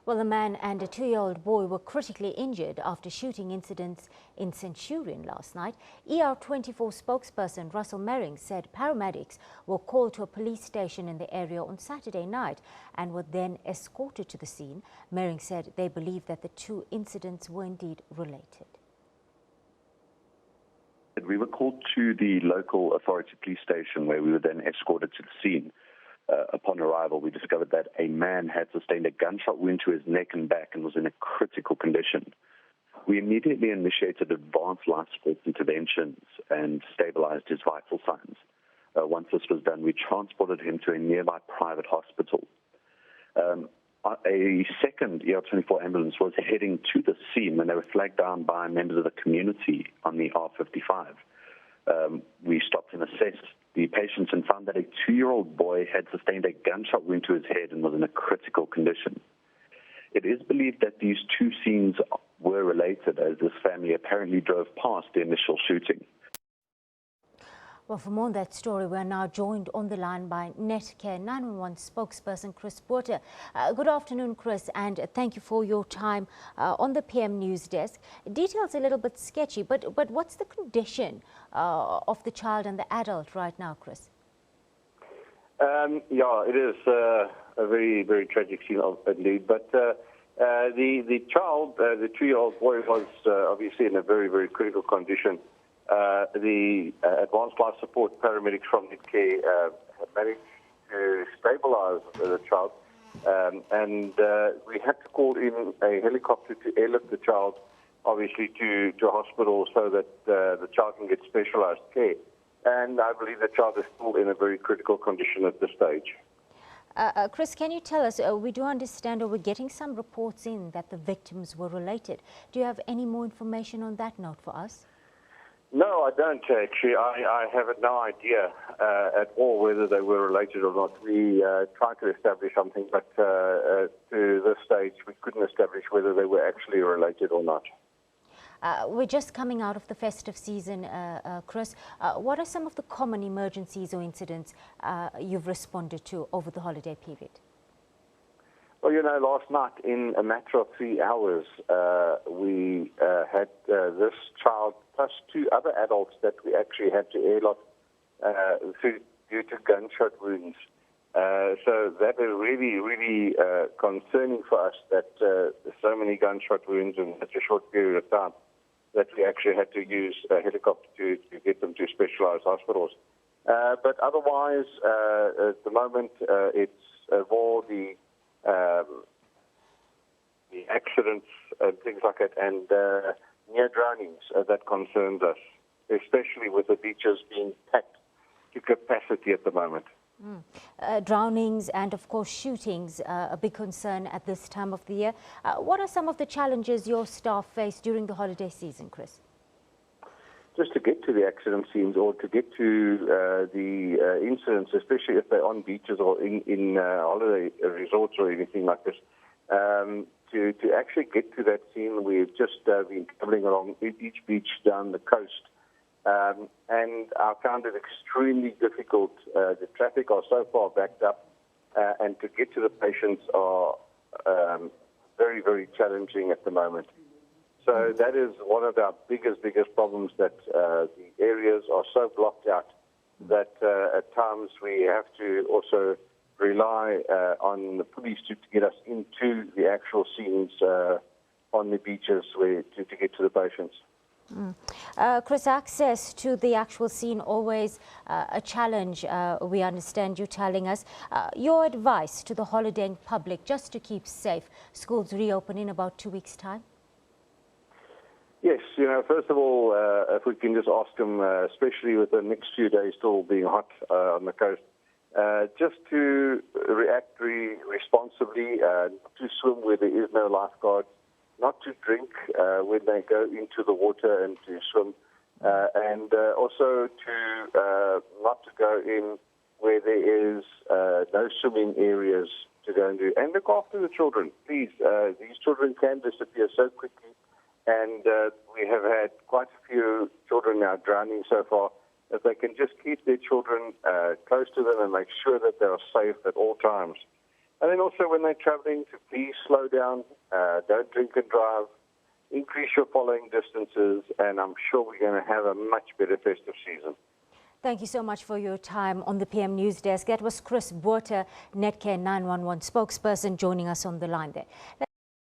Well, a man and a 2-year-old boy were critically injured after shooting incidents in Centurion last night. ER24 spokesperson Russel Meiring said paramedics were called to a police station in the area on Saturday night and were then escorted to the scene. Meiring said they believe that the two incidents were indeed related. We were called to the local authority police station where we were then escorted to the scene. Upon arrival, we discovered that a man had sustained a gunshot wound to his neck and back and was in a critical condition. We immediately initiated advanced life support interventions and stabilized his vital signs. Once this was done, we transported him to a nearby private hospital. A second ER24 ambulance was heading to the scene when they were flagged down by members of the community on the R55. We stopped and assessed the patients and found that a 2-year-old boy had sustained a gunshot wound to his head and was in a critical condition. It is believed that these two scenes were related, as this family apparently drove past the initial shooting. Well, for more on that story, we are now joined on the line by Netcare 911 spokesperson Chris Porter. Good afternoon, Chris, and thank you for your time on the PM News Desk. Details a little bit sketchy, but what's the condition of the child and the adult right now, Chris? Yeah, it is a very, very tragic scene, indeed. But the child, the 2-year-old boy, was obviously in a very, very critical condition. The advanced life support paramedics from Netcare managed to stabilize the child, and we had to call in a helicopter to airlift the child, obviously, to a hospital so that the child can get specialized care. And I believe the child is still in a very critical condition at this stage. Chris, can you tell us, we do understand, or we're getting some reports in that the victims were related. Do you have any more information on that note for us? No, I don't actually. I have no idea at all whether they were related or not. We tried to establish something, but to this stage we couldn't establish whether they were actually related or not. We're just coming out of the festive season, Chris. What are some of the common emergencies or incidents you've responded to over the holiday period? Well, you know, last night, in a matter of 3 hours, we had this child plus 2 other adults that we actually had to airlift due to gunshot wounds. So that is really, really concerning for us that so many gunshot wounds in such a short period of time that we actually had to use a helicopter to get them to specialized hospitals. But otherwise, at the moment, it's more the accidents and things like that, and near drownings that concerns us, especially with the beaches being packed to capacity at the moment. Drownings and, of course, shootings a big concern at this time of the year. What are some of the challenges your staff face during the holiday season, Chris? Just to get to the accident scenes or to get to the incidents, especially if they're on beaches or in holiday resorts or anything like this, to actually get to that scene, we've just been traveling along each beach down the coast, and I found it extremely difficult. The traffic are so far backed up, and to get to the patients are very, very challenging at the moment. So that is one of our biggest problems, that the areas are so blocked out that at times we have to also rely on the police to get us into the actual scenes on the beaches to get to the patients. Chris, access to the actual scene always a challenge, we understand you telling us. Your advice to the holidaying public just to keep safe. Schools reopen in about 2 weeks' time. Yes, you know, first of all, if we can just ask them, especially with the next few days still being hot on the coast, just to react responsibly, to swim where there is no lifeguard, not to drink when they go into the water and to swim, and also to not to go in where there is no swimming areas to go into. And look after the children, please. These children can disappear so quickly. And we have had quite a few children now drowning so far. If they can just keep their children close to them and make sure that they are safe at all times, And then also when they're traveling, to please slow down, don't drink and drive, increase your following distances, and I'm sure we're going to have a much better festive season. Thank you so much for your time on the PM News Desk. That was Chris Botha, Netcare 911 spokesperson, joining us on the line there.